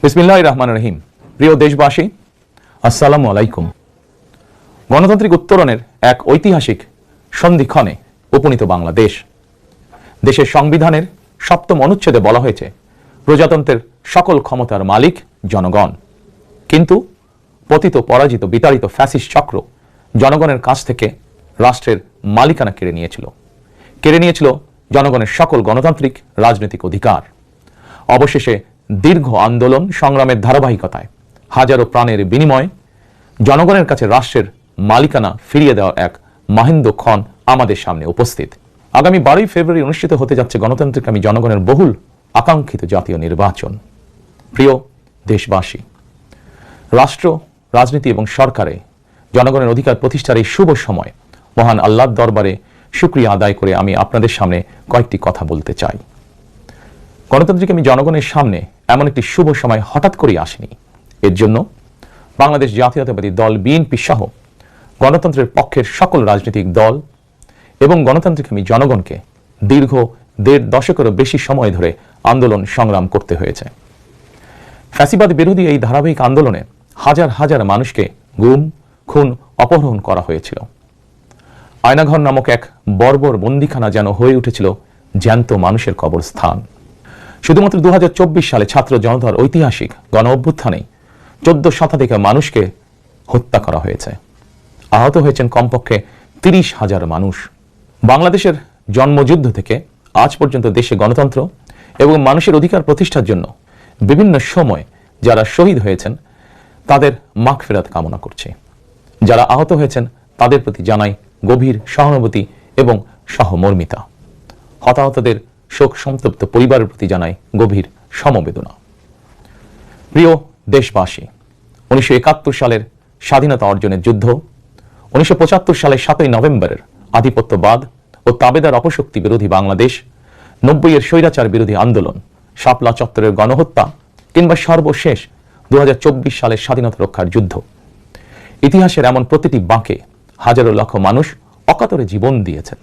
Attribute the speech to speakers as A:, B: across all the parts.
A: বিসমিল্লাহির রহমানির রহিম। প্রিয় দেশবাসী, আসসালামু আলাইকুম। গণতান্ত্রিক উত্তরণের এক ঐতিহাসিক সন্ধিক্ষণে উপনীত বাংলাদেশ। দেশের সংবিধানের ৭ম অনুচ্ছেদে বলা হয়েছে, প্রজাতন্ত্রের সকল ক্ষমতার মালিক জনগণ। কিন্তু পতিত, পরাজিত, বিতাড়িত ফ্যাসিস্ট চক্র জনগণের কাছ থেকে রাষ্ট্রের মালিকানা কেড়ে নিয়েছিল জনগণের সকল গণতান্ত্রিক রাজনৈতিক অধিকার। অবশেষে দীর্ঘ আন্দোলন সংগ্রামের ধারাবাহিকতায় হাজারো প্রাণের বিনিময়ে জনগণের কাছে রাষ্ট্রের মালিকানা ফিরিয়ে দেওয়ার এক মাহেন্দ্রক্ষণ আমাদের সামনে উপস্থিত। আগামী 12ই ফেব্রুয়ারি অনুষ্ঠিত হতে যাচ্ছে গণতান্ত্রিকামী জনগণের বহুল আকাঙ্ক্ষিত জাতীয় নির্বাচন। প্রিয় দেশবাসী, রাষ্ট্র, রাজনীতি এবং সরকারে জনগণের অধিকার প্রতিষ্ঠার এই শুভ সময় মহান আল্লাহর দরবারে শুকরিয়া আদায় করে আমি আপনাদের সামনে কয়েকটি কথা বলতে চাই। গণতান্ত্রিকামী জনগণের সামনে এমন একটি শুভ সময় হঠাৎ করেই আসেনি। এর জন্য বাংলাদেশ জাতীয়তাবাদী দল বিএনপি সহ গণতন্ত্রের পক্ষের সকল রাজনৈতিক দল এবং গণতান্ত্রিকামী জনগণকে দীর্ঘ ১.৫ দশকেরও বেশি সময় ধরে আন্দোলন সংগ্রাম করতে হয়েছে। ফ্যাসিবাদ বিরোধী এই ধারাবাহিক আন্দোলনে হাজার হাজার মানুষকে গুম, খুন, অপহরণ করা হয়েছিল। আয়নাঘর নামক এক বর্বর বন্দিখানা যেন হয়ে উঠেছিল জ্যান্ত মানুষের কবরস্থান। শুধুমাত্র ২০২৪ সালে ছাত্র জনতার ঐতিহাসিক গণ অভ্যুত্থানে ১৪ শতাধিক মানুষকে হত্যা করা হয়েছে। আহত হয়েছেন কমপক্ষে ৩০,০০০ মানুষ। বাংলাদেশের জন্মযুদ্ধ থেকে আজ পর্যন্ত দেশে গণতন্ত্র এবং মানুষের অধিকার প্রতিষ্ঠার জন্য বিভিন্ন সময় যারা শহীদ হয়েছেন তাদের মাগফিরাত কামনা করছে। যারা আহত হয়েছেন তাদের প্রতি জানাই গভীর সহানুভূতি এবং সহমর্মিতা। হতাহতদের শোক সন্তপ্ত পরিবারের প্রতি জানাই গভীর সমবেদনা। প্রিয় দেশবাসী, ১৯৭১ সালের স্বাধীনতা অর্জনের যুদ্ধ, ১৯৭৫ সালের ৭ই নভেম্বরের আধিপত্যবাদ ও তাবেদার অপশক্তি বিরোধী বাংলাদেশ, ৯০-এর স্বৈরাচার বিরোধী আন্দোলন, শাপলা চত্বরের গণহত্যা কিংবা সর্বশেষ ২০২৪ সালের স্বাধীনতা রক্ষার যুদ্ধ, ইতিহাসের এমন প্রতিটি বাঁকে হাজারো লক্ষ মানুষ অকাতরে জীবন দিয়েছেন।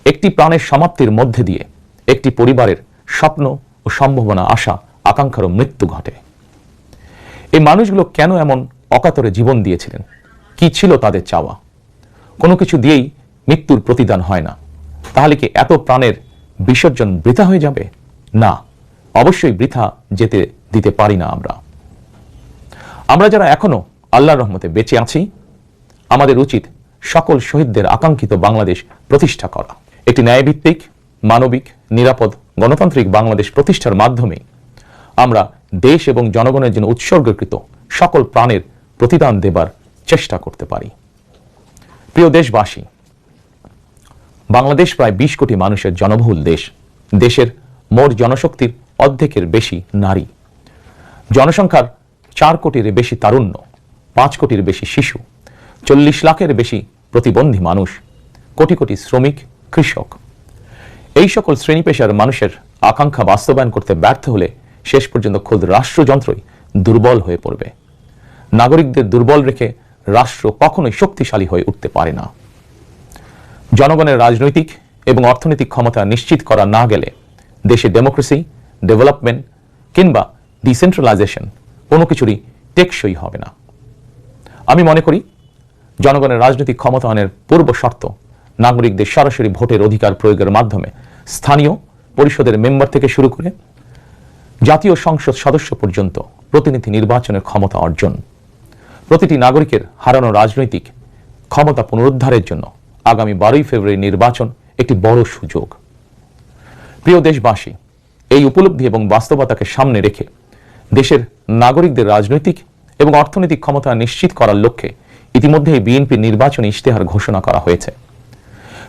A: একটি প্রাণের সমাপ্তির মধ্যে দিয়ে একটি পরিবারের স্বপ্ন ও সম্ভাবনা, আশা, আকাঙ্ক্ষারও মৃত্যু ঘটে। এই মানুষগুলো কেন এমন অকাতরে জীবন দিয়েছিলেন? কি ছিল তাদের চাওয়া? কোনো কিছু দিয়েই মৃত্যুর প্রতিদান হয় না। তাহলে কি এত প্রাণের বিসর্জন বৃথা হয়ে যাবে? না, অবশ্যই বৃথা যেতে দিতে পারি না। আমরা যারা এখনো আল্লাহর রহমতে বেঁচে আছি, আমাদের উচিত সকল শহীদদের আকাঙ্ক্ষিত বাংলাদেশ প্রতিষ্ঠা করা। একটি ন্যায়ভিত্তিক, মানবিক, নিরাপদ, গণতান্ত্রিক বাংলাদেশ প্রতিষ্ঠার মাধ্যমে আমরা দেশ এবং জনগণের জন্য উৎসর্গকৃত সকল প্রাণের প্রতিদান দেবার চেষ্টা করতে পারি। প্রিয় দেশবাসী, বাংলাদেশ প্রায় ২০ কোটি মানুষের জনবহুল দেশ। দেশের মোট জনশক্তির অর্ধেকের বেশি নারী, জনসংখ্যার ৪ কোটির বেশি তারুণ্য, ৫ কোটির বেশি শিশু, ৪০ লাখের বেশি প্রতিবন্ধী মানুষ, কোটি কোটি শ্রমিক, কৃষক। এই সকল শ্রেণী পেশার মানুষের আকাঙ্ক্ষা বাস্তবায়ন করতে ব্যর্থ হলে শেষ পর্যন্ত খোদ রাষ্ট্রযন্ত্রই দুর্বল হয়ে পড়বে। নাগরিকদের দুর্বল রেখে রাষ্ট্র কখনোই শক্তিশালী হয়ে উঠতে পারে না। জনগণের রাজনৈতিক এবং অর্থনৈতিক ক্ষমতা নিশ্চিত করা না গেলে দেশে ডেমোক্রেসি, ডেভেলপমেন্ট কিংবা ডিসেন্ট্রালাইজেশন কোনো কিছুরই টেকসই হবে না। আমি মনে করি জনগণের রাজনৈতিক ক্ষমতায়নের পূর্ব শর্ত নাগরিকদের সরাসরি ভোটের অধিকার প্রয়োগের মাধ্যমে স্থানীয় পরিষদের মেম্বার থেকে শুরু করে জাতীয় সংসদ সদস্য পর্যন্ত প্রতিনিধি নির্বাচনের ক্ষমতা অর্জন। প্রতিটি নাগরিকের হারানো রাজনৈতিক ক্ষমতা পুনরুদ্ধারের জন্য আগামী 12ই ফেব্রুয়ারি নির্বাচন একটি বড় সুযোগ। প্রিয় দেশবাসী, এই উপলব্ধি এবং বাস্তবতাকে সামনে রেখে দেশের নাগরিকদের রাজনৈতিক এবং অর্থনৈতিক ক্ষমতা নিশ্চিত করার লক্ষ্যে ইতিমধ্যেই বিএনপির নির্বাচনী ইশতেহার ঘোষণা করা হয়েছে।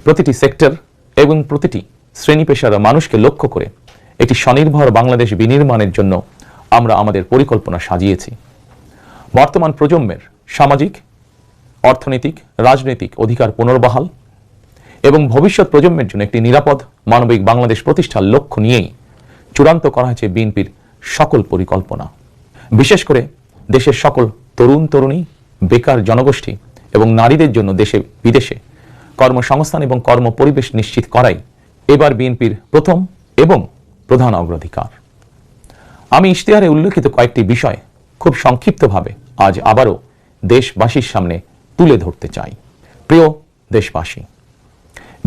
A: প্রতিটি সেক্টর এবং প্রতিটি শ্রেণী পেশার মানুষকে লক্ষ্য করে একটি স্বনির্ভর বাংলাদেশ বিনির্মাণের জন্য আমরা আমাদের পরিকল্পনা সাজিয়েছি। বর্তমান প্রজন্মের সামাজিক, অর্থনৈতিক, রাজনৈতিক অধিকার পুনর্বহাল এবং ভবিষ্যৎ প্রজন্মের জন্য একটি নিরাপদ মানবিক বাংলাদেশ প্রতিষ্ঠার লক্ষ্য নিয়েই চূড়ান্ত করা হয়েছে বিএনপির সকল পরিকল্পনা। বিশেষ করে দেশের সকল তরুণ তরুণী, বেকার জনগোষ্ঠী এবং নারীদের জন্য দেশে বিদেশে কর্মসংস্থান এবং কর্ম পরিবেশ নিশ্চিত করাই এবার বিএনপির প্রথম এবং প্রধান অগ্রাধিকার। আমি ইশতেহারে উল্লেখিত কয়েকটি বিষয় খুব সংক্ষিপ্তভাবে আজ আবারও দেশবাসীর সামনে তুলে ধরতে চাই। প্রিয় দেশবাসী,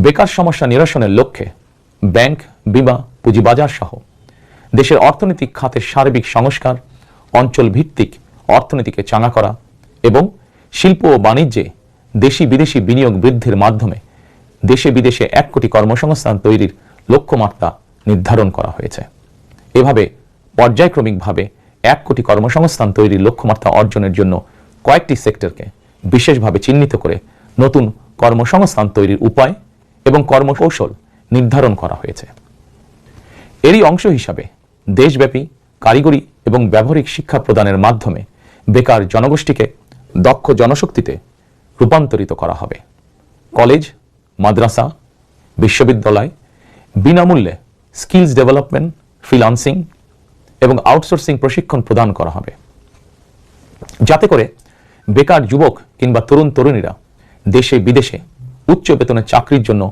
A: বেকার সমস্যা নিরসনের লক্ষ্যে ব্যাংক, বিমা, পুঁজিবাজার সহ দেশের অর্থনৈতিক খাতের সার্বিক সংস্কার, অঞ্চল ভিত্তিক অর্থনীতিকে চাঙা করা এবং শিল্প ও বাণিজ্যে দেশি বিদেশি বিনিয়োগ বৃদ্ধির মাধ্যমে দেশে বিদেশে 1 কোটি কর্মসংস্থান তৈরির লক্ষ্যমাত্রা নির্ধারণ করা হয়েছে। এভাবে পর্যায়ক্রমিকভাবে 1 কোটি কর্মসংস্থান তৈরির লক্ষ্যমাত্রা অর্জনের জন্য কয়েকটি সেক্টরকে বিশেষভাবে চিহ্নিত করে নতুন কর্মসংস্থান তৈরির উপায় এবং কর্মকৌশল নির্ধারণ করা হয়েছে। এরই অংশ হিসাবে দেশব্যাপী কারিগরি এবং ব্যবহারিক শিক্ষা প্রদানের মাধ্যমে বেকার জনগোষ্ঠীকে দক্ষ জনশক্তিতে রূপান্তরিত করা হবে। কলেজ, মাদ্রাসা, বিশ্ববিদ্যালয় বিনামূল্যে স্কিলস ডেভেলপমেন্ট, ফ্রিল্যান্সিং এবং আউটসোর্সিং প্রশিক্ষণ প্রদান করা হবে, যাতে করে বেকার যুবক কিংবা তরুণ তরুণীরা দেশে বিদেশে উচ্চ বেতনের চাকরির জন্য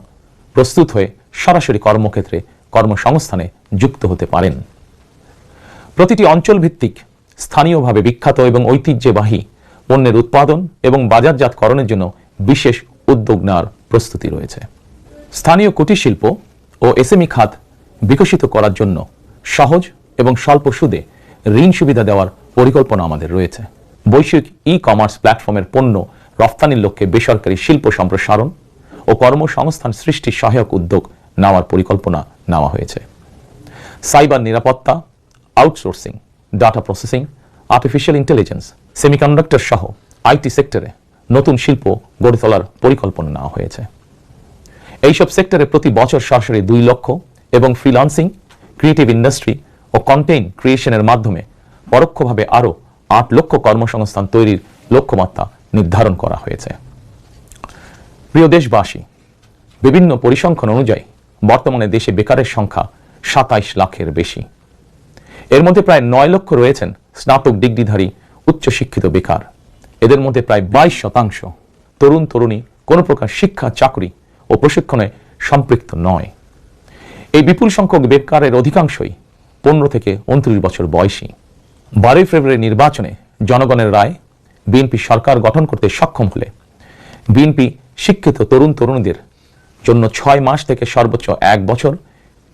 A: প্রস্তুত হয়ে সরাসরি কর্মক্ষেত্রে কর্মসংস্থানে যুক্ত হতে পারেন। প্রতিটি অঞ্চল ভিত্তিক স্থানীয়ভাবে বিখ্যাত এবং ঐতিহ্যবাহী পণ্যের উৎপাদন এবং বাজারজাতকরণের জন্য বিশেষ উদ্যোগ নেওয়ার প্রস্তুতি রয়েছে। স্থানীয় কুটির শিল্প ও এসএমই খাত বিকশিত করার জন্য সহজ এবং স্বল্প সুদে ঋণ সুবিধা দেওয়ার পরিকল্পনা আমাদের রয়েছে। বৈশ্বিক ই-কমার্স প্ল্যাটফর্মের পণ্য রফতানির লক্ষ্যে বেসরকারি শিল্প সম্প্রসারণ ও কর্মসংস্থান সৃষ্টির সহায়ক উদ্যোগ নেওয়ার পরিকল্পনা নেওয়া হয়েছে। সাইবার নিরাপত্তা, outsourcing, data processing, artificial intelligence, semiconductor সহ আইটি সেক্টরে নতুন শিল্প গড়ে তোলার পরিকল্পনা নেওয়া হয়েছে। এইসব সেক্টরে প্রতি বছর সরাসরি 2 লক্ষ এবং ফ্রিল্যান্সিং, ক্রিয়েটিভ ইন্ডাস্ট্রি ও কন্টেন্ট ক্রিয়েশনের মাধ্যমে পরোক্ষভাবে আরও 8 লক্ষ কর্মসংস্থান তৈরির লক্ষ্যমাত্রা নির্ধারণ করা হয়েছে। প্রিয় দেশবাসী, বিভিন্ন পরিসংখ্যান অনুযায়ী বর্তমানে দেশে বেকারের সংখ্যা 27 লাখের বেশি। এর মধ্যে প্রায় 9 লক্ষ রয়েছেন স্নাতক ডিগ্রিধারী উচ্চশিক্ষিত বেকার। এদের মধ্যে প্রায় 22% তরুণ তরুণী কোনো প্রকার শিক্ষা, চাকরি ও প্রশিক্ষণে সম্পৃক্ত নয়। এই বিপুল সংখ্যক বেকারের অধিকাংশই 15 থেকে 29 বছর বয়সী। 12 ফেব্রুয়ারি নির্বাচনে জনগণের রায় বিএনপি সরকার গঠন করতে সক্ষম হলে বিএনপি শিক্ষিত তরুণ তরুণীদের জন্য 6 মাস থেকে সর্বোচ্চ 1 বছর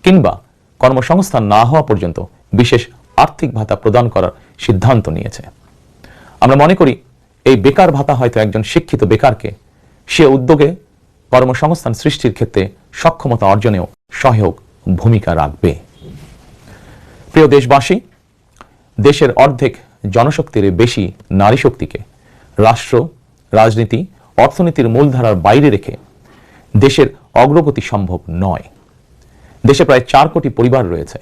A: কিংবা কর্মসংস্থান না হওয়া পর্যন্ত বিশেষ আর্থিক ভাতা প্রদান করার সিদ্ধান্ত নিয়েছে। আমরা মনে করি এই বেকার ভাতা হয়তো একজন শিক্ষিত বেকারকে সে উদ্যোগে কর্মসংস্থান সৃষ্টির ক্ষেত্রে সক্ষমতা অর্জনেও সহায়ক ভূমিকা রাখবে। প্রিয় দেশবাসী, দেশের অর্ধেক জনশক্তির বেশি নারী শক্তিকে রাষ্ট্র, রাজনীতি, অর্থনীতির মূলধারার বাইরে রেখে দেশের অগ্রগতি সম্ভব নয়। দেশে প্রায় 4 কোটি পরিবার রয়েছে।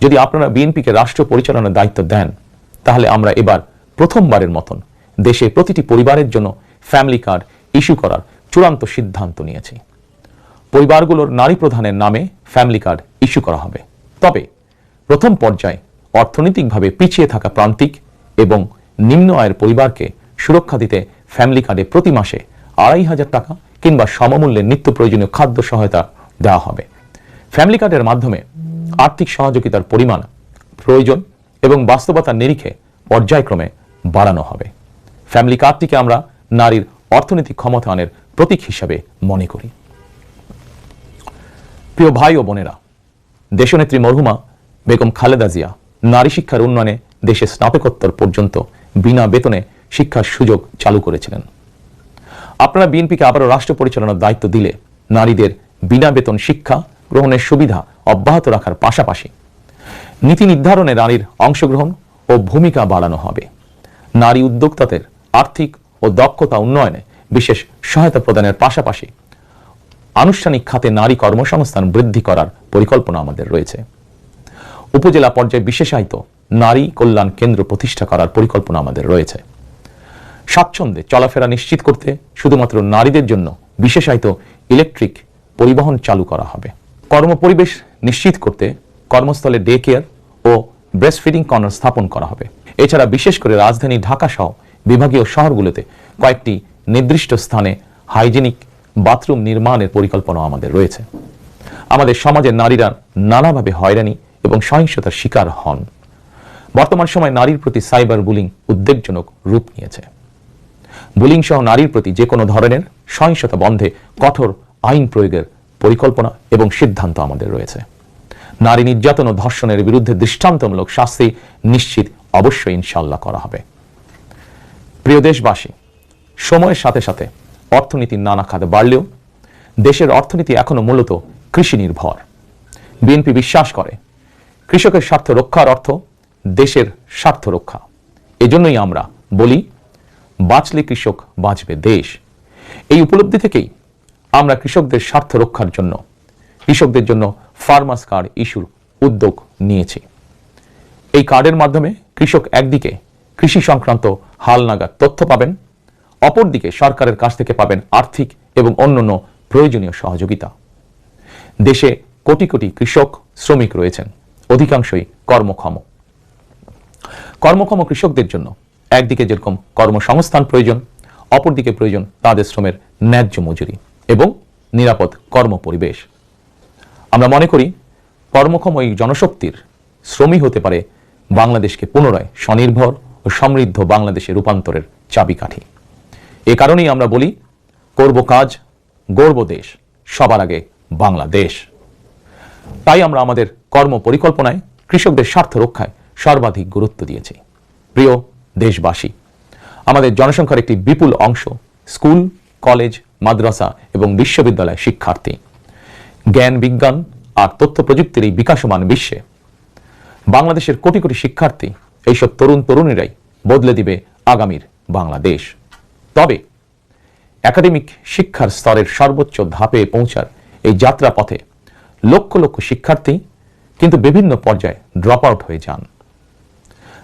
A: যদি আপনারা বিএনপিকে রাষ্ট্র পরিচালনার দায়িত্ব দেন, তাহলে আমরা এবার প্রথমবারের মতন দেশে প্রতিটি পরিবারের জন্য ফ্যামিলি কার্ড ইস্যু করার চূড়ান্ত সিদ্ধান্ত নিয়েছি। পরিবারগুলোর নারী প্রধানের নামে ফ্যামিলি কার্ড ইস্যু করা হবে। তবে প্রথম পর্যায়ে অর্থনৈতিকভাবে পিছিয়ে থাকা প্রান্তিক এবং নিম্ন আয়ের পরিবারকে সুরক্ষা দিতে ফ্যামিলি কার্ডে প্রতি মাসে 2,500 টাকা কিংবা সমমূল্যে নিত্য প্রয়োজনীয় খাদ্য সহায়তা দেওয়া হবে। ফ্যামিলি কার্ডের মাধ্যমে আর্থিক সহযোগিতার পরিমাণ, প্রয়োজন এবং বাস্তবতার নিরিখে পর্যায়ক্রমে বাড়ানো হবে। ফ্যামিলি কার্ডটিকে আমরা নারীর অর্থনৈতিক ক্ষমতায়নের প্রতীক হিসাবে মনে করি। প্রিয় ভাই ও বোনেরা, দেশনেত্রী মরহুমা বেগম খালেদা জিয়া নারী শিক্ষার উন্নয়নে দেশে স্নাতকোত্তর পর্যন্ত বিনা বেতনে শিক্ষার সুযোগ চালু করেছিলেন। আপনারা বিএনপিকে আবারও রাষ্ট্র পরিচালনার দায়িত্ব দিলে নারীদের বিনা বেতন শিক্ষা গ্রহণের সুবিধা অব্যাহত রাখার পাশাপাশি নীতি নির্ধারণে নারীর অংশগ্রহণ ও ভূমিকা বাড়ানো হবে। নারী উদ্যোক্তাদের আর্থিক ও দক্ষতা উন্নয়নে বিশেষ সহায়তা প্রদানের পাশাপাশি আনুষ্ঠানিক খাতে নারী কর্মসংস্থান বৃদ্ধি করার পরিকল্পনা আমাদের রয়েছে। উপজেলা পর্যায়ে বিশেষায়িত নারী কল্যাণ কেন্দ্র প্রতিষ্ঠা করার পরিকল্পনা আমাদের রয়েছে। স্বাচ্ছন্দ্যে চলাফেরা নিশ্চিত করতে শুধুমাত্র নারীদের জন্য বিশেষায়িত ইলেকট্রিক পরিবহন চালু করা হবে। কর্মপরিবেশ নিশ্চিত করতে কর্মস্থলে ডে কেয়ার ও ব্রেস্ট ফিডিং কর্নার স্থাপন করা হবে। এছাড়া বিশেষ করে রাজধানী ঢাকা সহ বিভাগীয় শহরগুলোতে কয়েকটি নির্দিষ্ট স্থানে হাইজেনিক বাথরুম নির্মাণের পরিকল্পনা আমাদের রয়েছে। আমাদের সমাজের নারীরা নানাভাবে হয়রানি এবং সহিংসতার শিকার হন। বর্তমান সময়ে নারীর প্রতি সাইবার বুলিং উদ্বেগজনক রূপ নিয়েছে। বুলিং সহ নারীর প্রতি যে কোনো ধরনের সহিংসতা বন্ধে কঠোর আইন প্রয়োগের পরিকল্পনা এবং সিদ্ধান্ত আমাদের রয়েছে। নারী নির্যাতন ও ধর্ষণের বিরুদ্ধে দৃষ্টান্তমূলক শাস্তি নিশ্চিত অবশ্যই ইনশাআল্লাহ করা হবে। প্রিয় দেশবাসী, সময়ের সাথে সাথে অর্থনীতির নানা খাতে বাড়লেও দেশের অর্থনীতি এখনো মূলত কৃষি নির্ভর। বিএনপি বিশ্বাস করে কৃষকের স্বার্থ রক্ষার অর্থ দেশের স্বার্থ রক্ষা। এজন্যই আমরা বলি, বাঁচলে কৃষক বাঁচবে দেশ। এই উপলব্ধি থেকেই আমরা কৃষকদের স্বার্থ রক্ষার জন্য কৃষকদের জন্য ফার্মার্স কার্ড ইস্যুর উদ্যোগ নিয়েছি। এই কার্ডের মাধ্যমে কৃষক একদিকে কৃষি সংক্রান্ত হালনাগাদ তথ্য পাবেন, অপরদিকে সরকারের কাছ থেকে পাবেন আর্থিক এবং অন্যান্য প্রয়োজনীয় সহযোগিতা। দেশে কোটি কোটি কৃষক শ্রমিক রয়েছেন, অধিকাংশই কর্মক্ষম কৃষকদের জন্য একদিকে যেরকম কর্মসংস্থান প্রয়োজন, অপরদিকে প্রয়োজন তাদের শ্রমের ন্যায্য মজুরি এবং নিরাপদ কর্মপরিবেশ। আমরা মনে করি কর্মক্ষম এই জনশক্তির শ্রমই হতে পারে বাংলাদেশকে পুনরায় স্বনির্ভর ও সমৃদ্ধ বাংলাদেশে রূপান্তরের চাবিকাঠি। এ কারণেই আমরা বলি, করব কাজ, গড়ব দেশ, সবার আগে বাংলাদেশ। তাই আমরা আমাদের কর্ম পরিকল্পনায় কৃষকদের স্বার্থ রক্ষায় সর্বাধিক গুরুত্ব দিয়েছি। প্রিয় দেশবাসী, আমাদের জনসংখ্যার একটি বিপুল অংশ স্কুল, কলেজ, মাদ্রাসা এবং বিশ্ববিদ্যালয় শিক্ষার্থী। জ্ঞান, বিজ্ঞান আর তথ্য প্রযুক্তির এই বিকাশমান বিশ্বে বাংলাদেশের কোটি কোটি শিক্ষার্থী, এইসব তরুণ তরুণীরাই বদলে দিবে আগামীর বাংলাদেশ। তবে একাডেমিক শিক্ষার স্তরের সর্বোচ্চ ধাপে পৌঁছার এই যাত্রা পথে লক্ষ লক্ষ শিক্ষার্থী কিন্তু বিভিন্ন পর্যায়ে ড্রপ আউট হয়ে যান।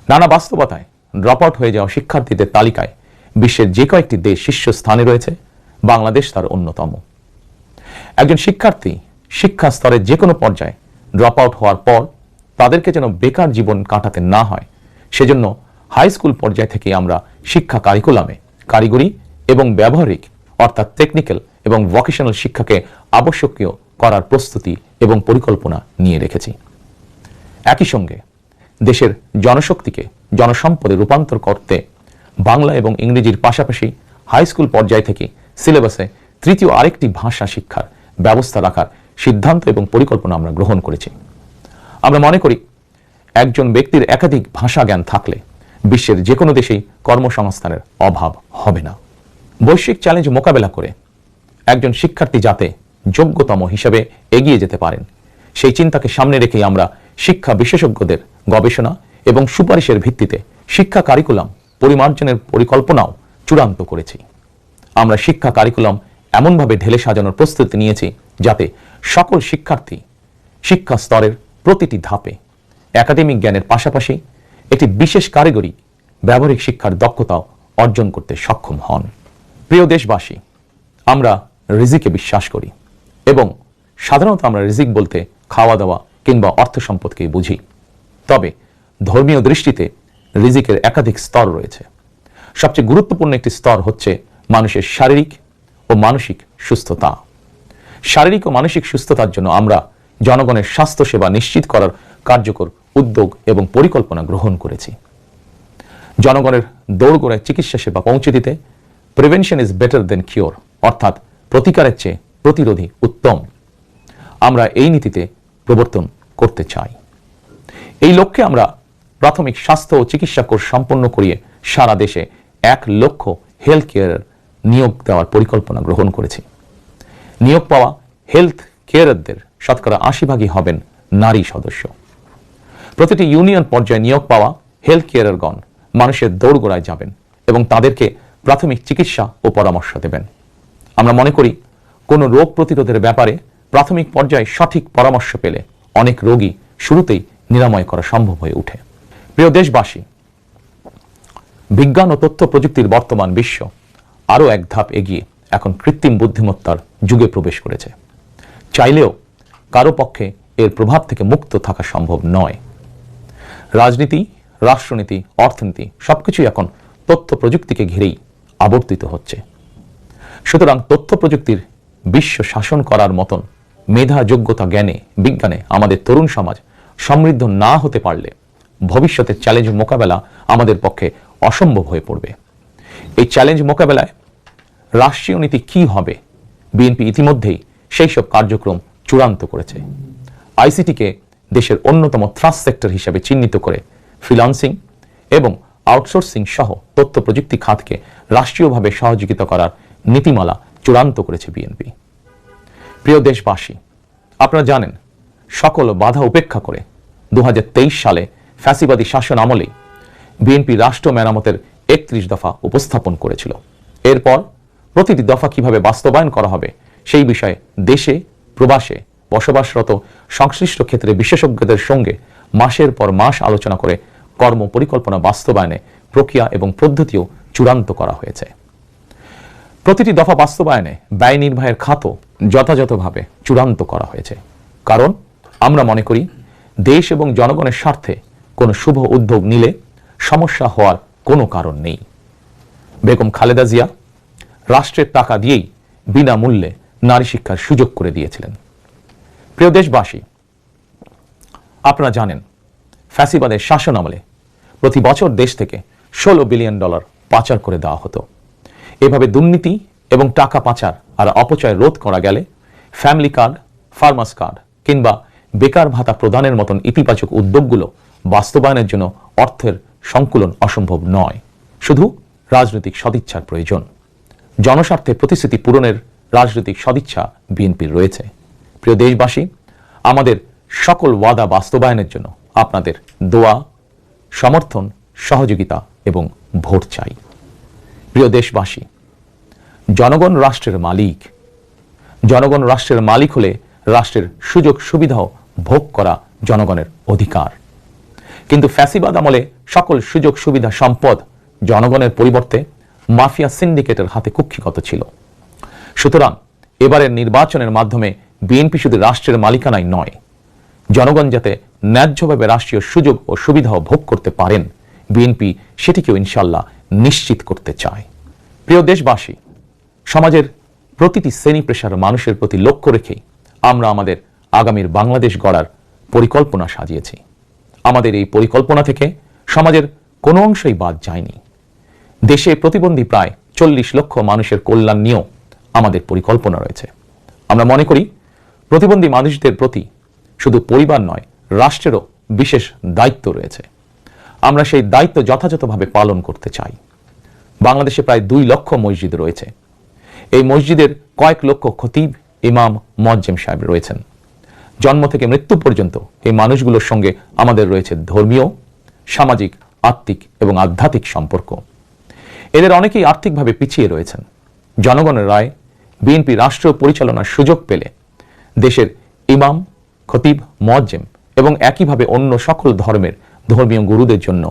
A: নানা বাস্তবতায় ড্রপ আউট হয়ে যাওয়া শিক্ষার্থীদের তালিকায় বিশ্বের যে কয়েকটি দেশ শীর্ষস্থানে রয়েছে, বাংলাদেশ তার অন্যতম। একজন শিক্ষার্থী শিক্ষা স্তরের যে কোনো পর্যায়ে ড্রপ আউট হওয়ার পর তাদেরকে যেন বেকার জীবন কাটাতে না হয়, সেজন্য হাই স্কুল পর্যায় থেকে আমরা শিক্ষা কারিকুলামে কারিগরি এবং ব্যবহারিক অর্থাৎ টেকনিক্যাল এবং ভোকেশনাল শিক্ষাকে আবশ্যকীয় করার প্রস্তুতি এবং পরিকল্পনা নিয়ে রেখেছি। একই সঙ্গে দেশের জনশক্তিকে জনসম্পদে রূপান্তর করতে বাংলা এবং ইংরেজির পাশাপাশি হাই স্কুল পর্যায় থেকে সিলেবাসে তৃতীয় আরেকটি ভাষা শিক্ষার ব্যবস্থা রাখার সিদ্ধান্ত এবং পরিকল্পনা আমরা গ্রহণ করেছি। আমরা মনে করি একজন ব্যক্তির একাধিক ভাষা জ্ঞান থাকলে বিশ্বের যে কোনো দেশেই কর্মসংস্থানের অভাব হবে না। বৈশ্বিক চ্যালেঞ্জ মোকাবেলা করে একজন শিক্ষার্থী যাতে যোগ্যতম হিসেবে এগিয়ে যেতে পারেন, সেই চিন্তাকে সামনে রেখেই আমরা শিক্ষা বিশেষজ্ঞদের গবেষণা এবং সুপারিশের ভিত্তিতে শিক্ষা কারিকুলাম পরিমার্জনের পরিকল্পনাও চূড়ান্ত করেছি। আমরা শিক্ষা কারিকুলাম এমনভাবে ঢেলে সাজানোর প্রস্তুতি নিয়েছি যাতে সকল শিক্ষার্থী শিক্ষা স্তরের প্রতিটি ধাপে একাডেমিক জ্ঞানের পাশাপাশি একটি বিশেষ কারিগরি ব্যবহারিক শিক্ষার দক্ষতাও অর্জন করতে সক্ষম হন। প্রিয় দেশবাসী, আমরা রিজিকে বিশ্বাস করি এবং সাধারণত আমরা রিজিক বলতে খাওয়া দাওয়া কিংবা অর্থ সম্পদকেই বুঝি। তবে ধর্মীয় দৃষ্টিতে রিজিকের একাধিক স্তর রয়েছে। সবচেয়ে গুরুত্বপূর্ণ একটি স্তর হচ্ছে মানুষের শারীরিক ও মানসিক সুস্থতা। শারীরিক ও মানসিক সুস্থতার জন্য আমরা জনগণের স্বাস্থ্যসেবা নিশ্চিত করার কার্যকর উদ্যোগ এবং পরিকল্পনা গ্রহণ করেছি। জনগণের দোরগোড়ায় চিকিৎসা সেবা পৌঁছে দিতে prevention is better then cure, অর্থাৎ প্রতিকারের চেয়ে প্রতিরোধী উত্তম, আমরা এই নীতিতে প্রবর্তন করতে চাই। এই লক্ষ্যে আমরা প্রাথমিক স্বাস্থ্য ও চিকিৎসা কোর্স সম্পন্ন করিয়ে সারা দেশে 1 লক্ষ হেলথ কেয়ার নিয়োগ দেওয়ার পরিকল্পনা গ্রহণ করেছি। নিয়োগ পাওয়া হেলথ কেয়ারদের শতকরা 80% হবেন নারী সদস্য। প্রতিটি ইউনিয়ন পর্যায়ে নিয়োগ পাওয়া হেলথ কেয়ারগণ মানুষের দোরগোড়ায় যাবেন এবং তাদেরকে প্রাথমিক চিকিৎসা ও পরামর্শ দেবেন। আমরা মনে করি কোনো রোগ প্রতিরোধের ব্যাপারে প্রাথমিক পর্যায়ে সঠিক পরামর্শ পেলে অনেক রোগী শুরুতেই নিরাময় করা সম্ভব হয়ে ওঠে। প্রিয় দেশবাসী, বিজ্ঞান ও তথ্য প্রযুক্তির বর্তমান বিশ্ব আরও এক ধাপ এগিয়ে এখন কৃত্রিম বুদ্ধিমত্তার যুগে প্রবেশ করেছে। চাইলেও কারো পক্ষে এর প্রভাব থেকে মুক্ত থাকা সম্ভব নয়। রাজনীতি, রাষ্ট্রনীতি, অর্থনীতি সবকিছুই এখন তথ্য প্রযুক্তিকে ঘিরেই আবর্তিত হচ্ছে। সুতরাং তথ্য প্রযুক্তির বিশ্ব শাসন করার মতন মেধা, যোগ্যতা, জ্ঞানে, বিজ্ঞানে আমাদের তরুণ সমাজ সমৃদ্ধ না হতে পারলে ভবিষ্যতের চ্যালেঞ্জ মোকাবেলা আমাদের পক্ষে অসম্ভব হয়ে পড়বে। এই চ্যালেঞ্জ মোকাবেলায় রাষ্ট্রীয় নীতি কি হবে, বিএনপি ইতিমধ্যেই সেই সব কার্যক্রম চূড়ান্ত করেছে। আইসিটিকে দেশের অন্যতম থ্রাস্ট সেক্টর হিসেবে চিহ্নিত করে ফ্রিল্যান্সিং এবং আউটসোর্সিং সহ তথ্য প্রযুক্তি খাতকে রাষ্ট্রীয়ভাবে সহযোগিতা করার নীতিমালা চূড়ান্ত করেছে বিএনপি। প্রিয় দেশবাসী, আপনারা জানেন সকল বাধা উপেক্ষা করে 2023 সালে ফ্যাসিবাদী শাসন আমলেই বিএনপি রাষ্ট্র মেরামতের 31 দফা উপস্থাপন করেছিল। এরপর প্রতিটি দফা কিভাবে বাস্তবায়ন করা হবে সেই বিষয়ে দেশে প্রবাসে বসবাসরত সংশ্লিষ্ট ক্ষেত্রে বিশেষজ্ঞদের সঙ্গে মাসের পর মাস আলোচনা করে কর্ম পরিকল্পনা বাস্তবায়নে প্রক্রিয়া এবং পদ্ধতিও চূড়ান্ত করা হয়েছে। প্রতিটি দফা বাস্তবায়নে ব্যয় নির্বাহের খাতও যথাযথভাবে চূড়ান্ত করা হয়েছে। কারণ আমরা মনে করি দেশ এবং জনগণের স্বার্থে কোনো শুভ উদ্যোগ নিলে সমস্যা হওয়ার কোনো কারণ নেই। বেগম খালেদা জিয়া রাষ্ট্রের টাকা দিয়েই বিনামূল্যে নারী শিক্ষার সুযোগ করে দিয়েছিলেন। প্রিয় দেশবাসী, আপনারা জানেন ফ্যাসিবাদের শাসন আমলে প্রতি বছর দেশ থেকে $16 বিলিয়ন পাচার করে দেওয়া হতো। এভাবে দুর্নীতি এবং টাকা পাচার আর অপচয় রোধ করা গেলে ফ্যামিলি কার্ড, ফার্মার্স কার্ড কিংবা বেকার ভাতা প্রদানের মতন ইতিবাচক উদ্যোগগুলো বাস্তবায়নের জন্য অর্থের সংকুলন অসম্ভব নয়। শুধু রাজনৈতিক সদিচ্ছার প্রয়োজন। জনস্বার্থে প্রতিশ্রুতি পূরণের রাজনৈতিক সদিচ্ছা বিএনপির রয়েছে। প্রিয় দেশবাসী, আমাদের সকল ওয়াদা বাস্তবায়নের জন্য আপনাদের দোয়া, সমর্থন, সহযোগিতা এবং ভোট চাই। প্রিয় দেশবাসী, জনগণ রাষ্ট্রের মালিক। জনগণ রাষ্ট্রের মালিক হলে রাষ্ট্রের সুযোগ সুবিধাও ভোগ করা জনগণের অধিকার। কিন্তু ফ্যাসিবাদ আমলে সকল সুযোগ সুবিধা সম্পদ জনগণের পরিবর্তে মাফিয়া সিন্ডিকেটের হাতে কুক্ষিগত ছিল। সুতরাং এবারের নির্বাচনের মাধ্যমে বিএনপি শুধু রাষ্ট্রের মালিকানাই নয়, জনগণ যাতে ন্যায্যভাবে রাষ্ট্রীয় সুযোগ ও সুবিধাও ভোগ করতে পারেন, বিএনপি সেটিকেও ইনশাল্লাহ নিশ্চিত করতে চায়। প্রিয় দেশবাসী, সমাজের প্রতিটি শ্রেণী পেশার মানুষের প্রতি লক্ষ্য রেখেই আমরা আমাদের আগামীর বাংলাদেশ গড়ার পরিকল্পনা সাজিয়েছি। আমাদের এই পরিকল্পনা থেকে সমাজের কোনো অংশই বাদ যায়নি। দেশে প্রতিবন্ধী প্রায় 40 লক্ষ মানুষের কল্যাণ নিয়েও আমাদের পরিকল্পনা রয়েছে। আমরা মনে করি প্রতিবন্ধী মানুষদের প্রতি শুধু পরিবার নয়, রাষ্ট্রেরও বিশেষ দায়িত্ব রয়েছে। আমরা সেই দায়িত্ব যথাযথভাবে পালন করতে চাই। বাংলাদেশে প্রায় 2 লক্ষ মসজিদ রয়েছে। এই মসজিদের কয়েক লক্ষ খতিব, ইমাম, মুয়াজ্জিম সাহেব রয়েছেন। জন্ম থেকে মৃত্যু পর্যন্ত এই মানুষগুলোর সঙ্গে আমাদের রয়েছে ধর্মীয়, সামাজিক, আত্মিক এবং আধ্যাত্মিক সম্পর্ক। এদের অনেকেই আর্থিকভাবে পিছিয়ে রয়েছেন। জনগণের রায় বিএনপি রাষ্ট্র পরিচালনার সুযোগ পেলে দেশের ইমাম, খতিব, মুয়াজ্জিম এবং একইভাবে অন্য সকল ধর্মের ধর্মীয় গুরুদের জন্য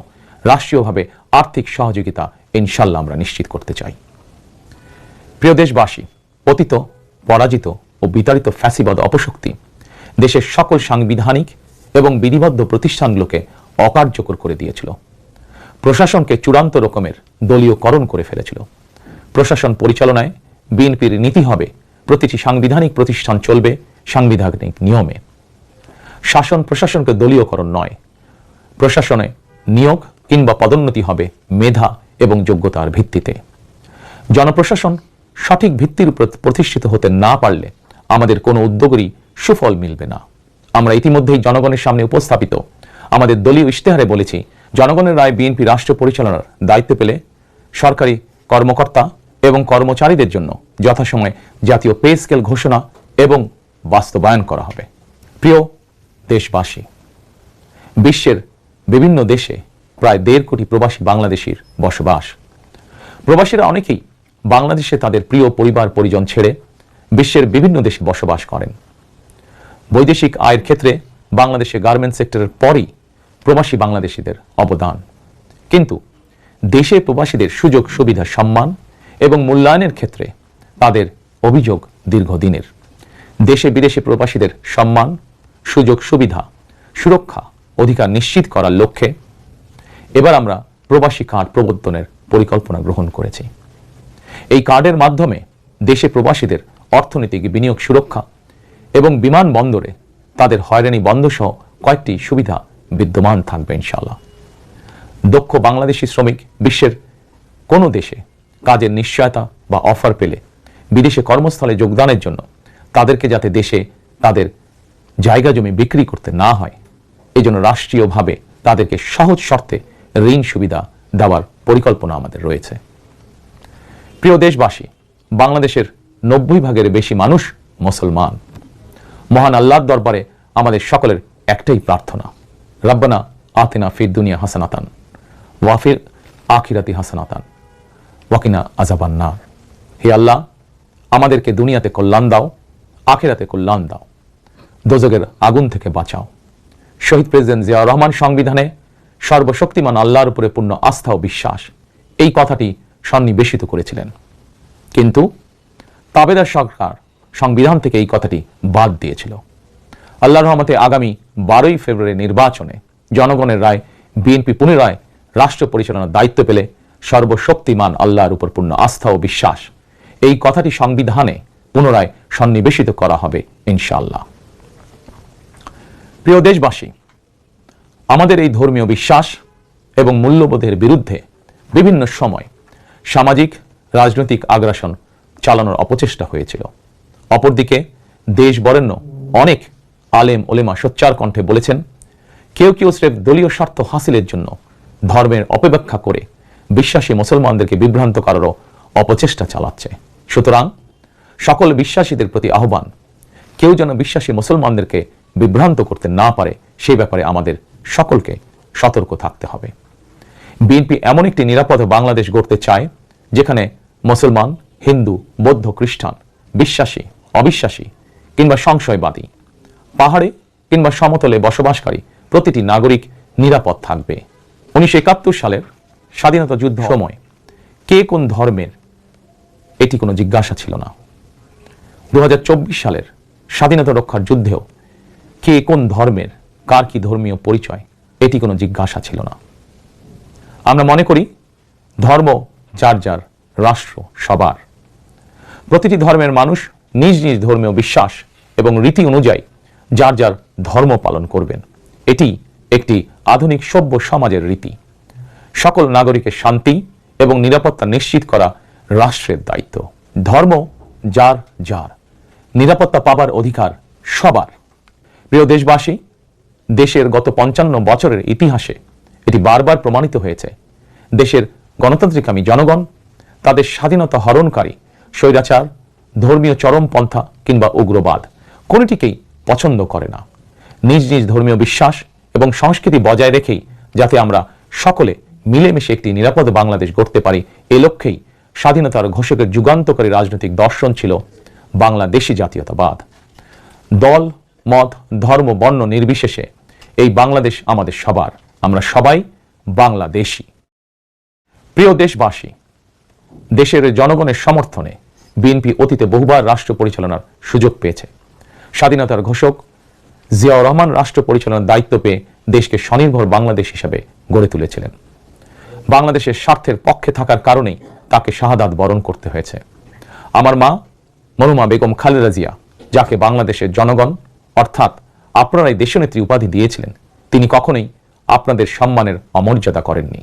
A: রাষ্ট্রীয়ভাবে আর্থিক সহযোগিতা ইনশাল্লাহ আমরা নিশ্চিত করতে চাই। প্রিয় দেশবাসী, পতিত, পরাজিত ও বিতাড়িত ফ্যাসিবাদ অপশক্তি দেশের সকল সাংবিধানিক এবং বিধিবদ্ধ প্রতিষ্ঠানগুলোকে অকার্যকর করে দিয়েছিল। প্রশাসনকে চূড়ান্ত রকমের দলীয়করণ করে ফেলেছিল। প্রশাসন পরিচালনায় বিএনপির নীতি হবে প্রতিটি সাংবিধানিক প্রতিষ্ঠান চলবে সাংবিধানিক নিয়মে। শাসন প্রশাসনকে দলীয়করণ নয়, প্রশাসনে নিয়োগ কিংবা পদোন্নতি হবে মেধা এবং যোগ্যতার ভিত্তিতে। জনপ্রশাসন সঠিক ভিত্তির উপর প্রতিষ্ঠিত হতে না পারলে আমাদের কোনো উদ্যোগেরই সুফল মিলবে না। আমরা ইতিমধ্যেই জনগণের সামনে উপস্থাপিত আমাদের দলীয় ইশতেহারে বলেছি, জনগণের রায় বিএনপি রাষ্ট্র পরিচালনার দায়িত্ব পেলে সরকারি কর্মকর্তা এবং কর্মচারীদের জন্য যথাসময়ে জাতীয় পে স্কেল ঘোষণা এবং বাস্তবায়ন করা হবে। প্রিয় দেশবাসী, বিশ্বের বিভিন্ন দেশে প্রায় 1.5 কোটি প্রবাসী বাংলাদেশির বসবাস। প্রবাসীরা অনেকেই বাংলাদেশে তাদের প্রিয় পরিবার পরিজন ছেড়ে বিশ্বের বিভিন্ন দেশে বসবাস করেন। বৈদেশিক আয়ের ক্ষেত্রে বাংলাদেশে গার্মেন্টস সেক্টরের পরই প্রবাসী বাংলাদেশিদের অবদান। কিন্তু দেশে প্রবাসীদের সুযোগ সুবিধা, সম্মান এবং মূল্যায়নের ক্ষেত্রে তাদের অভিযোগ দীর্ঘদিনের। দেশে বিদেশে প্রবাসীদের সম্মান, সুযোগ সুবিধা, সুরক্ষা, অধিকার নিশ্চিত করার লক্ষ্যে এবার আমরা প্রবাসী কার্ড প্রবর্তনের পরিকল্পনা গ্রহণ করেছি। এই কার্ডের মাধ্যমে দেশে প্রবাসীদের অর্থনৈতিক বিনিয়োগ সুরক্ষা এবং বিমানবন্দরে তাদের হয়রানি বন্ধ সহ কয়েকটি সুবিধা বিদ্যমান থাকবে ইনশাআল্লাহ। দক্ষ বাংলাদেশি শ্রমিক বিশ্বের কোনো দেশে কাজের নিশ্চয়তা বা অফার পেলে বিদেশে কর্মস্থলে যোগদানের জন্য তাদেরকে যাতে দেশে তাদের জায়গা জমি বিক্রি করতে না হয়, এজন্য রাষ্ট্রীয়ভাবে তাদেরকে সহজ শর্তে ঋণ সুবিধা দেওয়ার পরিকল্পনা আমাদের রয়েছে। প্রিয় দেশবাসী, বাংলাদেশের 90% বেশি মানুষ মুসলমান। মহান আল্লাহর দরবারে আমাদের সকলের একটাই প্রার্থনা, রব্বানা আতিনা ফিদ দুনিয়া হাসানাতান ওয়া ফিল আখিরাতি হাসানাতান ওয়া কিনা আযাবান নার। হে আল্লাহ, আমাদেরকে দুনিয়াতে কল্যাণ দাও, আখিরাতে কল্যাণ দাও, দোজখের আগুন থেকে বাঁচাও। শহীদ প্রেসিডেন্ট জিয়াউর রহমান সংবিধানে সর্বশক্তিমান আল্লাহর উপরে পূর্ণ আস্থা ও বিশ্বাস, এই কথাটি সন্নিবেশিত করেছিলেন, কিন্তু তাবেদার সরকার সংবিধান থেকে এই কথাটি বাদ দিয়েছিল। আল্লাহর রহমতে আগামী 12ই ফেব্রুয়ারি নির্বাচনে জনগণের রায় বিএনপি পুনরায় রাষ্ট্র পরিচালনার দায়িত্ব পেলে সর্বশক্তিমান আল্লাহর উপর পূর্ণ আস্থা ও বিশ্বাস, এই কথাটি সংবিধানে পুনরায় সন্নিবেশিত করা হবে ইনশাআল্লাহ। প্রিয় দেশবাসী, আমাদের এই ধর্মীয় বিশ্বাস এবং মূল্যবোধের বিরুদ্ধে বিভিন্ন সময় সামাজিক রাজনৈতিক আগ্রাসন চালানোর অপচেষ্টা হয়েছিল। অপরদিকে দেশ বরেণ্য অনেক আলেম ওলেমা সোচ্চার কণ্ঠে বলেছেন, কেউ কেউ স্রেফ দলীয় স্বার্থ হাসিলের জন্য ধর্মের অপব্যাখ্যা করে বিশ্বাসী মুসলমানদেরকে বিভ্রান্ত করারও অপচেষ্টা চালাচ্ছে। সুতরাং সকল বিশ্বাসীদের প্রতি আহ্বান, কেউ যেন বিশ্বাসী মুসলমানদেরকে বিভ্রান্ত করতে না পারে সেই ব্যাপারে আমাদের সকলকে সতর্ক থাকতে হবে। বিএনপি এমন একটি নিরাপদ বাংলাদেশ গড়তে চায় যেখানে মুসলমান, হিন্দু, বৌদ্ধ, খ্রিস্টান, বিশ্বাসী, অবিশ্বাসী কিংবা সংশয়বাদী, পাহাড়ে কিংবা সমতলে বসবাসকারী প্রতিটি নাগরিক নিরাপদ থাকবে। 1971 সালের স্বাধীনতা যুদ্ধ সময় কে কোন ধর্মের এটি কোনো জিজ্ঞাসা ছিল না। 2024 সালের স্বাধীনতা রক্ষার যুদ্ধেও কে কোন ধর্মের, কার কি ধর্মীয় পরিচয়, এটি কোনো জিজ্ঞাসা ছিল না। আমরা মনে করি ধর্ম যার যার, রাষ্ট্র সবার। প্রতিটি ধর্মের মানুষ নিজ নিজ ধর্মীয় বিশ্বাস এবং রীতি অনুযায়ী যার যার ধর্ম পালন করবেন। এটি একটি আধুনিক সভ্য সমাজের রীতি। সকল নাগরিকের শান্তি এবং নিরাপত্তা নিশ্চিত করা রাষ্ট্রের দায়িত্ব। ধর্ম যার যার, নিরাপত্তা পাবার অধিকার সবার। প্রিয় দেশবাসী, দেশের গত 55 বছরের ইতিহাসে এটি বারবার প্রমাণিত হয়েছে, দেশের গণতান্ত্রিকামী জনগণ তাদের স্বাধীনতা হরণকারী স্বৈরাচার, ধর্মীয় চরমপন্থা কিংবা উগ্রবাদ কোনটিকেই পছন্দ করে না। নিজ নিজ ধর্মীয় বিশ্বাস এবং সংস্কৃতি বজায় রেখেই যাতে আমরা সকলে মিলেমিশে একটি নিরাপদ বাংলাদেশ গড়তে পারি, এ লক্ষ্যেই স্বাধীনতার ঘোষকের যুগান্তকারী রাজনৈতিক দর্শন ছিল বাংলাদেশী জাতীয়তাবাদ। দল, মত, ধর্ম, বর্ণ নির্বিশেষে এই বাংলাদেশ আমাদের সবার, আমরা সবাই বাংলাদেশী। প্রিয় দেশবাসী, দেশের জনগণের সমর্থনে বিএনপি অতীতে বহুবার রাষ্ট্র পরিচালনার সুযোগ পেয়েছে। স্বাধীনতার ঘোষক জিয়াউর রহমান রাষ্ট্র পরিচালনার দায়িত্ব পেয়ে দেশকে স্বনির্ভর বাংলাদেশ হিসাবে গড়ে তুলেছিলেন। বাংলাদেশের স্বার্থের পক্ষে থাকার কারণেই তাকে শাহাদাত বরণ করতে হয়েছে। আমার মা মরহুমা বেগম খালেদা জিয়া, যাকে বাংলাদেশের জনগণ অর্থাৎ আপনারাই দেশনেত্রী উপাধি দিয়েছিলেন, তিনি কখনোই আপনাদের সম্মানের অমর্যাদা করেননি।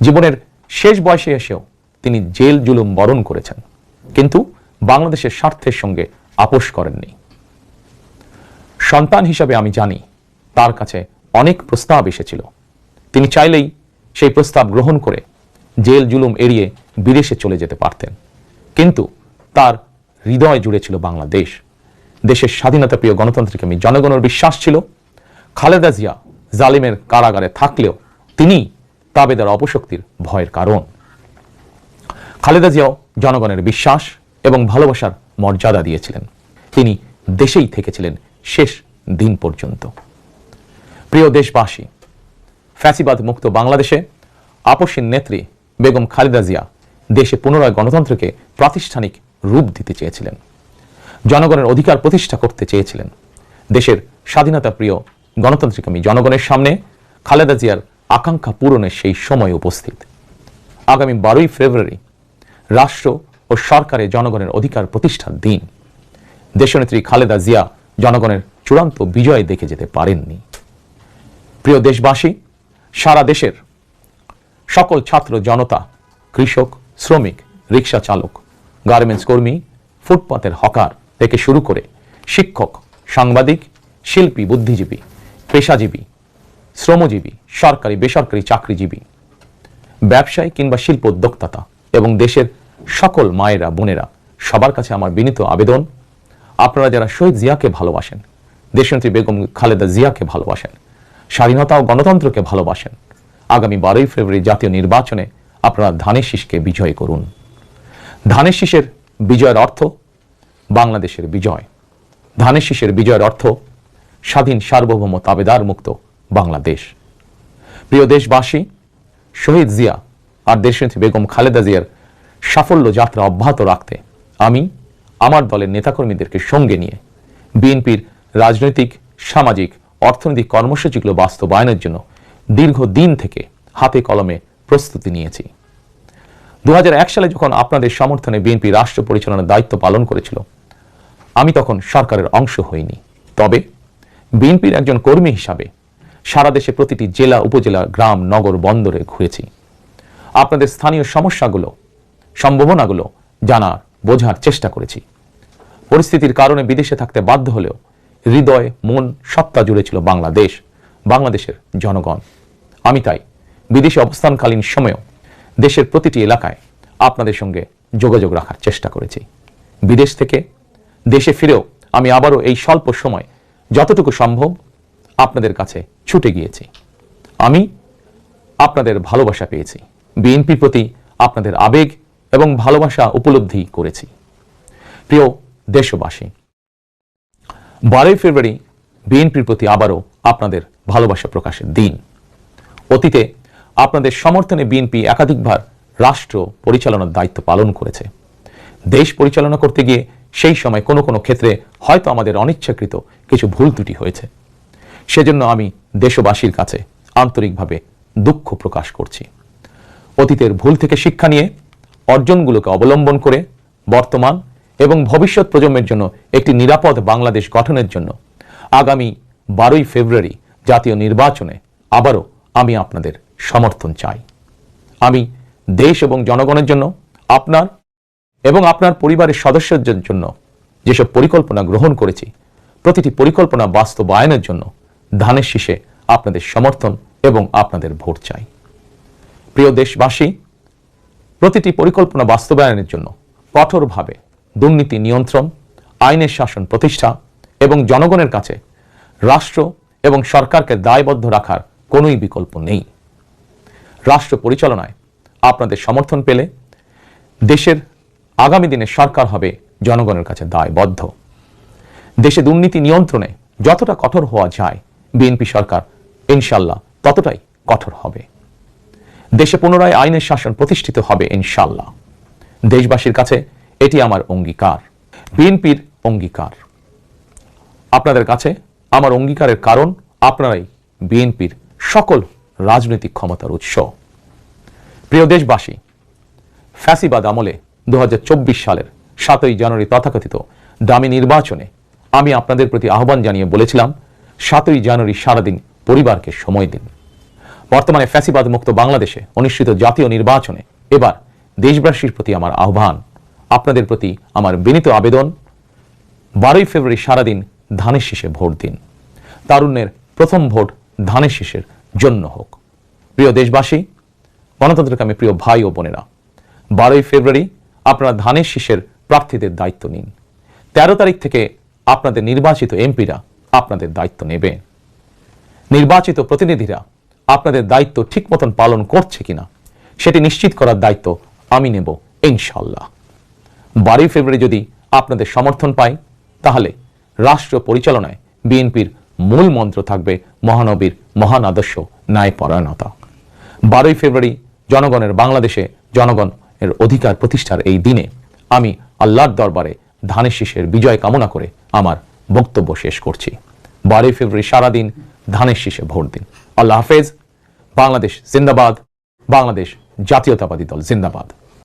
A: জীবনের শেষ বয়সে এসেও তিনি জেল জুলুম বরণ করেছেন, কিন্তু বাংলাদেশের স্বার্থের সঙ্গে আপোষ করেননি। সন্তান হিসাবে আমি জানি তার কাছে অনেক প্রস্তাব এসেছিল, তিনি চাইলেই সেই প্রস্তাব গ্রহণ করে জেল জুলুম এড়িয়ে বিদেশে চলে যেতে পারতেন, কিন্তু তার হৃদয় জুড়ে ছিল বাংলাদেশ। দেশের স্বাধীনতা প্রিয় গণতান্ত্রিকামী জনগণের বিশ্বাস ছিল খালেদা জিয়া জালিমের কারাগারে থাকলেও তিনি তাবেদার অপশক্তির ভয়ের কারণ। খালেদা জিয়াও জনগণের বিশ্বাস এবং ভালোবাসার মর্যাদা দিয়েছিলেন, তিনি দেশেই থেকেছিলেন শেষ দিন পর্যন্ত। প্রিয় দেশবাসী, ফ্যাসিবাদ মুক্ত বাংলাদেশে আপসীন নেত্রী বেগম খালেদা জিয়া দেশে পুনরায় গণতন্ত্রকে প্রাতিষ্ঠানিক রূপ দিতে চেয়েছিলেন, জনগণের অধিকার প্রতিষ্ঠা করতে চেয়েছিলেন। দেশের স্বাধীনতা প্রিয় গণতান্ত্রিকামী জনগণের সামনে খালেদা জিয়ার আকাঙ্ক্ষা পূরণের সেই সময় উপস্থিত। আগামী 12ই ফেব্রুয়ারি রাষ্ট্র ও সরকারে জনগণের অধিকার প্রতিষ্ঠার দিন। দেশনেত্রী খালেদা জিয়া জনগণের চূড়ান্ত বিজয় দেখে যেতে পারেননি। প্রিয় দেশবাসী, সারা দেশের সকল ছাত্র জনতা, কৃষক, শ্রমিক, রিক্সা চালক, গার্মেন্টস কর্মী, ফুটপাতের হকার থেকে শুরু করে শিক্ষক, সাংবাদিক, শিল্পী, বুদ্ধিজীবী, পেশাজীবী, শ্রমজীবী, সরকারি বেসরকারি চাকরিজীবী, ব্যবসায়ী কিংবা শিল্প উদ্যোক্তা এবং দেশের সকল মায়েরা, বোনেরা, সবার কাছে আমার বিনীত আবেদন, আপনারা যারা শহীদ জিয়াকে ভালোবাসেন, দেশনেত্রী বেগম খালেদা জিয়াকে ভালোবাসেন, স্বাধীনতা ও গণতন্ত্রকে ভালোবাসেন, আগামী 12ই ফেব্রুয়ারি জাতীয় নির্বাচনে আপনারা ধানের শীষকে বিজয় করুন। ধানের শীষের বিজয়ের অর্থ বাংলাদেশের বিজয়। ধানের শীষের বিজয়ের অর্থ স্বাধীন, সার্বভৌম, তাবেদার মুক্ত বাংলাদেশ। প্রিয় দেশবাসী, শহীদ জিয়া আর দেশনেত্রী বেগম খালেদা জিয়ার সাফল্য যাত্রা অব্যাহত রাখতে আমি আমার দলের নেতাকর্মীদেরকে সঙ্গে নিয়ে বিএনপির রাজনৈতিক, সামাজিক, অর্থনৈতিক কর্মসূচিগুলো বাস্তবায়নের জন্য দীর্ঘদিন থেকে হাতে কলমে প্রস্তুতি নিয়েছি। 2001 সালে যখন আপনাদের সমর্থনে বিএনপি রাষ্ট্র পরিচালনার দায়িত্ব পালন করেছিল, আমি তখন সরকারের অংশ হইনি। তবে বিএনপির একজন কর্মী হিসাবে সারা দেশে প্রতিটি জেলা, উপজেলা, গ্রাম, নগর, বন্দরে ঘুরেছি। আপনাদের স্থানীয় সমস্যাগুলো, সম্ভাবনাগুলো জানার, বোঝার চেষ্টা করেছি। পরিস্থিতির কারণে বিদেশে থাকতে বাধ্য হলেও হৃদয়, মন, সত্তা জুড়ে ছিল বাংলাদেশ, বাংলাদেশের জনগণ। আমি তাই বিদেশে অবস্থানকালীন সময়েও দেশের প্রতিটি এলাকায় আপনাদের সঙ্গে যোগাযোগ রাখার চেষ্টা করেছি। বিদেশ থেকে দেশে ফিরেও আমি আবারও এই স্বল্প সময় যতটুকু সম্ভব আপনাদের কাছে ছুটে গিয়েছি। আমি আপনাদের ভালোবাসা পেয়েছি, বিএনপির প্রতি আপনাদের আবেগ এবং ভালোবাসা উপলব্ধি করেছি। প্রিয় দেশবাসী, 12ই ফেব্রুয়ারি বিএনপির প্রতি আবারও আপনাদের ভালোবাসা প্রকাশের দিন। অতীতে আপনাদের সমর্থনে বিএনপি একাধিকবার রাষ্ট্র পরিচালনার দায়িত্ব পালন করেছে। দেশ পরিচালনা করতে গিয়ে সেই সময় কোনো কোনো ক্ষেত্রে হয়তো আমাদের অনিচ্ছাকৃত কিছু ভুল ত্রুটি হয়েছে। সেজন্য আমি দেশবাসীর কাছে আন্তরিকভাবে দুঃখ প্রকাশ করছি। অতীতের ভুল থেকে শিক্ষা নিয়ে অর্জনগুলোকে অবলম্বন করে বর্তমান এবং ভবিষ্যৎ প্রজন্মের জন্য একটি নিরাপদ বাংলাদেশ গঠনের জন্য আগামী 12ই ফেব্রুয়ারি জাতীয় নির্বাচনে আবারও আমি আপনাদের সমর্থন চাই। আমি দেশ এবং জনগণের জন্য, আপনার এবং আপনার পরিবারের সদস্যদের জন্য যেসব পরিকল্পনা গ্রহণ করেছি, প্রতিটি পরিকল্পনা বাস্তবায়নের জন্য ধানের শীষে আপনাদের সমর্থন এবং আপনাদের ভোট চাই। প্রিয় দেশবাসী, প্রতিটি পরিকল্পনা বাস্তবায়নের জন্য কঠোরভাবে দুর্নীতি নিয়ন্ত্রণ, আইনের শাসন প্রতিষ্ঠা এবং জনগণের কাছে রাষ্ট্র এবং সরকারকে দায়বদ্ধ রাখার কোনোই বিকল্প নেই। রাষ্ট্র পরিচালনায় আপনাদের সমর্থন পেলে দেশের আগামী দিনে সরকার হবে জনগণের কাছে দায়বদ্ধ। দেশে দুর্নীতি নিয়ন্ত্রণে যতটা কঠোর হওয়া যায়, বিএনপি সরকার ইনশাল্লাহ ততটাই কঠোর হবে। দেশে পুনরায় আইনের শাসন প্রতিষ্ঠিত হবে ইনশাল্লাহ। দেশবাসীর কাছে এটি আমার অঙ্গীকার, বিএনপির অঙ্গীকার। আপনাদের কাছে আমার অঙ্গীকারের কারণ আপনারাই বিএনপির সকল রাজনৈতিক ক্ষমতার উৎস। প্রিয় দেশবাসী, ফ্যাসিবাদ আমলে 2024 সালের 7ই জানুয়ারি তথাকথিত দামি নির্বাচনে আমি আপনাদের প্রতি আহ্বান জানিয়ে বলেছিলাম, 7ই জানুয়ারি সারাদিন পরিবারকে সময় দিন। বর্তমানে ফ্যাসিবাদ মুক্ত বাংলাদেশে অনুষ্ঠিত জাতীয় নির্বাচনে এবার দেশবাসীর প্রতি আমার আহ্বান, আপনাদের প্রতি আমার বিনীত আবেদন, 12ই ফেব্রুয়ারি সারাদিন ধানের শীষে ভোট দিন। তারুণ্যের প্রথম ভোট ধানের শীষের জন্য হোক। প্রিয় দেশবাসী, গণতন্ত্রকামী প্রিয় ভাই ও বোনেরা, 12ই ফেব্রুয়ারি আপনারা ধানের শীষের প্রার্থীদের দায়িত্ব নিন। 13 তারিখ থেকে আপনাদের নির্বাচিত এমপিরা আপনাদের দায়িত্ব নেবে। নির্বাচিত প্রতিনিধিরা আপনাদের দায়িত্ব ঠিক মতন পালন করছে কিনা সেটি নিশ্চিত করার দায়িত্ব আমি নেব ইনশাল্লাহ। 12ই ফেব্রুয়ারি যদি আপনাদের সমর্থন পাই, তাহলে রাষ্ট্র পরিচালনায় বিএনপির মূল মন্ত্র থাকবে মহানবীর মহান আদর্শ, ন্যায়পরায়ণতা। 12ই ফেব্রুয়ারি জনগণের বাংলাদেশে জনগণের অধিকার প্রতিষ্ঠার এই দিনে আমি আল্লাহর দরবারে ধানের শীষের বিজয় কামনা করে আমার বক্তব্য শেষ করছি। 12ই ফেব্রুয়ারি সারাদিন ধানের শীষে ভোট দিন। আল্লাহ হাফেজ। বাংলাদেশ জিন্দাবাদ। বাংলাদেশ জাতীয়তাবাদী দল জিন্দাবাদ।